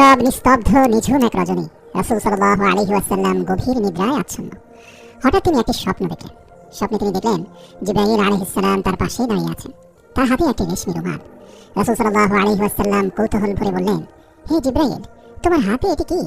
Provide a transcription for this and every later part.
নীরব নিস্তব্ধ নিঝুম এক রজনী। রাসূল সাল্লাল্লাহু আলাইহি ওয়াসাল্লাম গভীর নিদ্রায় আচ্ছন্ন। হঠাৎ তিনি একটি স্বপ্ন দেখলেন। স্বপ্নে তিনি দেখলেন জিবরাইল আলাইহিস সালাম তার পাশেই দাঁড়িয়ে আছেন, তার হাতে একটি রেশমি রুমাল। রাসূল সাল্লাল্লাহু আলাইহি ওয়াসাল্লাম কৌতূহল ভরে বললেন, হে জিবরাইল, তোমার হাতে এটি কি?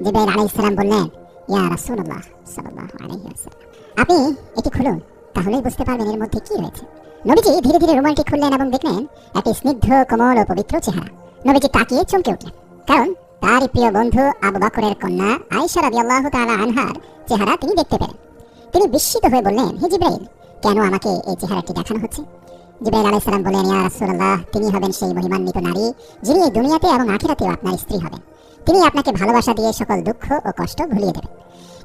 জিবরাইল আলাইহিস সালাম বললেন, ইয়া রাসূলুল্লাহ সাল্লাল্লাহু আলাইহি ওয়াসাল্লাম, আপনি এটি খুলুন, তাহলেই বুঝতে পারবেন এর মধ্যে কি রয়েছে। নবীজি ধীরে ধীরে রুমালটি খুললেন এবং দেখলেন একটি স্নিগ্ধ কোমল ও পবিত্র চেহারা। নবীজি তাকিয়ে চমকে উঠলেন, কারণ তার প্রিয় বন্ধু আবু বকরের কন্যা আয়েশা রাদিয়াল্লাহু তাআলা আনহার চেহারা তিনি দেখতে পেলেন। তিনি বিস্মিত হয়ে বললেন, হে জিবরাইল, কেন আমাকে এই চেহারাটি দেখানো হচ্ছে? জিবরাইল আলাইহিস সালাম বললেন, ইয়া রাসূলুল্লাহ, তিনি হবেন সেই মহিমান্বিত নারী যিনি এই দুনিয়াতে এবং আখিরাতেও আপনার স্ত্রী হবেন। তিনি আপনাকে ভালোবাসা দিয়ে সকল দুঃখ ও কষ্ট ভুলিয়ে দেবেন।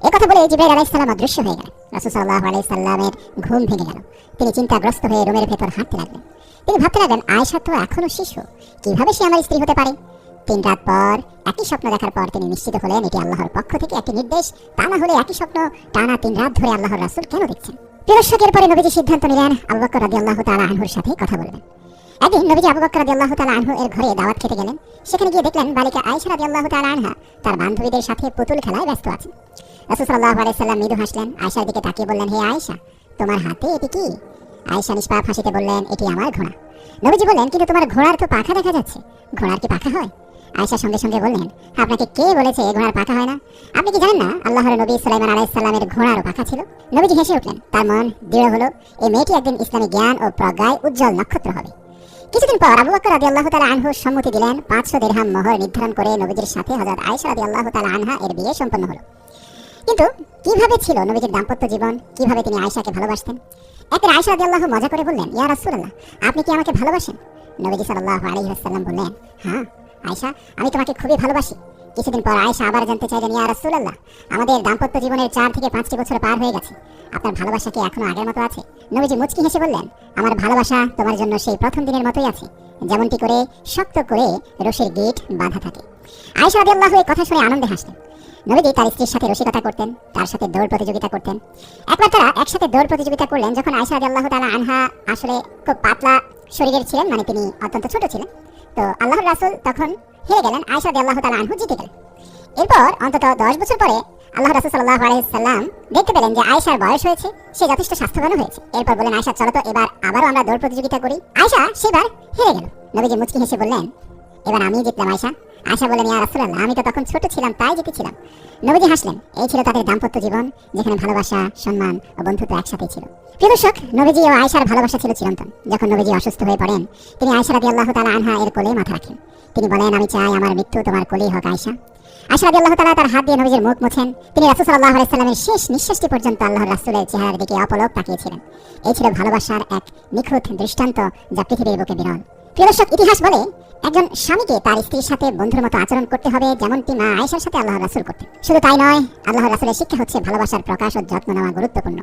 একথা বলে জিবরাইল আলাইহিস সালাম অদৃশ্য হয়ে গেলেন। রাসূল সাল্লাল্লাহু আলাইহি সাল্লামের ঘুম ভেঙে গেল। তিনি চিন্তাগ্রস্ত হয়ে রুমের ভেতর হাঁটতে লাগলেন। তিনি ভাবতে লাগলেন, আয়েশা তো এখনো শিশু, কিভাবে সে আমার স্ত্রী হতে পারে? 3 রাত পর একই স্বপ্ন দেখার পর তিনি নিশ্চিত হলেন এটি আল্লাহর পক্ষ থেকে একটি নির্দেশ। তা না হলে একই স্বপ্ন টানা 3 রাত ধরে আল্লাহর রাসূল কেন দেখছেন? দর্শকের পরে নবীজি সিদ্ধান্ত নিলেন আবু বকর রাদিয়াল্লাহু তাআলা আনহুর সাথে কথা বলবেন। একদিন নবীজি আবু বকর রাদিয়াল্লাহু তাআলা আনহু এর ঘরে দাওয়াত খেতে গেলেন। সেখানে গিয়ে দেখলেন বালিকা আয়েশা রাদিয়াল্লাহু তাআলা আনহা তার বান্ধবীদের সাথে পুতুল খেলায় ব্যস্ত আছেন। রাসূল সাল্লাল্লাহু আলাইহি সাল্লাম মৃদু হাসলেন, আয়েশার দিকে তাকিয়ে বললেন, হে আয়েশা, তোমার হাতে এটি কি? আয়েশা নিষ্পাপ হাসিতে বললেন, এটি আমার ঘোড়া। নবীজি বললেন, কিন্তু তোমার ঘোড়ার তো পাখা দেখা যাচ্ছে, ঘোড়ার কি পাখা হয়? আয়েশা সঙ্গে সঙ্গে বললেন, আপনাকে কে বলেছে ঘোড়ার পাখা হয় না? আপনি কি জানেন না আল্লাহর নবী সুলাইমান আলাইহিস সালামের ঘোড়ারও পাখা ছিল? নবীজি হেসে উঠলেন, তার মন দৃঢ় হলো, এই মেয়েটি একদিন ইসলামী জ্ঞান ও প্রজ্ঞায় উজ্জ্বল নক্ষত্র হবে। কিছুদিন পর আবু বকর রাদিয়াল্লাহু তাআলা আনহু সম্মতি দিলেন। 500 দিরহাম মোহর নির্ধারণ করে নবীজির সাথে হযরত আয়েশা রাদিয়াল্লাহু তাআলা আনহা এর বিয়ে সম্পন্ন হলো। কিন্তু কিভাবে ছিল নবীজির দাম্পত্য জীবন? কিভাবে তিনি আয়েশাকে ভালোবাসতেন? একদিন আয়েশা রাদিয়াল্লাহু মজা করে বললেন, ইয়া রাসূলুল্লাহ, আপনি কি আমাকে ভালোবাসেন? নবীজি সাল্লাল্লাহু আলাইহি ওয়াসাল্লাম বললেন, হ্যাঁ আয়েশা, আমি তোমাকে খুবই ভালোবাসি। কিছুদিন পর আয়েশা আবার জানতে চাইলেন, ইয়া রাসূলুল্লাহ, আমাদের দাম্পত্য জীবনের 4 থেকে 5টি বছর পার হয়ে গেছে, আপনার ভালোবাসা কি এখনো আগের মতো আছে? নবীজি মুচকি হেসে বললেন, আমার ভালোবাসা তোমার জন্য সেই প্রথম দিনের মতোই আছে, যেমনটি করে শক্ত করে রশির গিঁট বাঁধা থাকে। আয়েশা রাদিয়াল্লাহু এই কথা শুনে আনন্দে হাসলেন। নবীজি তার স্ত্রীর সাথে রসিকতা করতেন, তার সাথে দৌড় প্রতিযোগিতা করতেন। একবার তারা একসাথে দৌড় প্রতিযোগিতা করলেন যখন আয়েশা রাদিয়াল্লাহু তাআলা আনহা আসলে খুব পাতলা শরীরের ছিলেন, মানে তিনি অত্যন্ত ছোট ছিলেন। তো আল্লাহর রাসূল তখন হেরে গেলেন, আয়েশা রাদিয়াল্লাহু তাআলা আনহু জিতে গেলেন। এরপর অন্তত 10 বছর পরে আল্লাহর রাসূল সাল্লাল্লাহু আলাইহি সাল্লাম দেখতে পেলেন যে আয়েশার বয়স হয়েছে, সে যথেষ্ট স্বাস্থ্যবান হয়েছে। এরপর বলেন, আয়েশা, চলো তো এবার আবারও আমরা দৌড় প্রতিযোগিতা করি। আয়েশা সেবার হেরে গেল। নবীজি মুচকি হেসে বললেন, এবার আমিই জিতলাম আয়েশা। আয়েশা বললেন, ইয়া রাসূলুল্লাহ, আমি তো তখন ছোট ছিলাম, তাই জিতেছিলাম। নবীজি হাসলেন। এই ছিল তাদের দাম্পত্য জীবন, যেখানে ভালোবাসা, সম্মান ও বন্ধুত্ব একসাথে ছিল। প্রিয় দর্শক, নবীজি ও আয়েশার ভালোবাসা ছিল চিরন্তন। যখন নবীজি অসুস্থ হয়ে পড়েন, তিনি আয়েশা রাদিয়াল্লাহু তাআলা আনহা এর কোলে মাথা রাখেন। তিনি বলেন, আমি চাই আমার মৃত্যু তোমার কোলেই হোক আয়েশা। আয়েশা রাদিয়াল্লাহু তাআলা তার হাত দিয়ে নবীজির মুখ মুছেন। তিনি রাসূল সাল্লাল্লাহু আলাইহি সাল্লামের শেষ নিঃশ্বাসটি পর্যন্ত আল্লাহর রাসূলের চেহারার দিকে অপলক তাকিয়েছিলেন। এই ছিল ভালোবাসার এক নিখুঁত দৃষ্টান্ত, যা পৃথিবীর বুকে বিরল। প্রিয় দর্শক, ইতিহাস বলে একজন স্বামীকে তার স্ত্রীর সাথে বন্ধুর মতো আচরণ করতে হবে, যেমনটি মা আয়েশার সাথে আল্লাহর রাসূল করতেন। শুধু তাই নয়, আল্লাহর রাসূলের শিক্ষা হচ্ছে ভালোবাসার প্রকাশ ও যত্ন নেওয়া গুরুত্বপূর্ণ।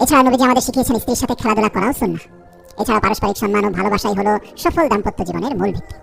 এছাড়া নবীজি আমাদের শিখিয়েছেন স্ত্রীর সাথে খেলাধুলা করাও সুন্নাহ। এছাড়া পারস্পরিক সম্মান ও ভালোবাসাই হলো সফল দাম্পত্য জীবনের মূল ভিত্তি।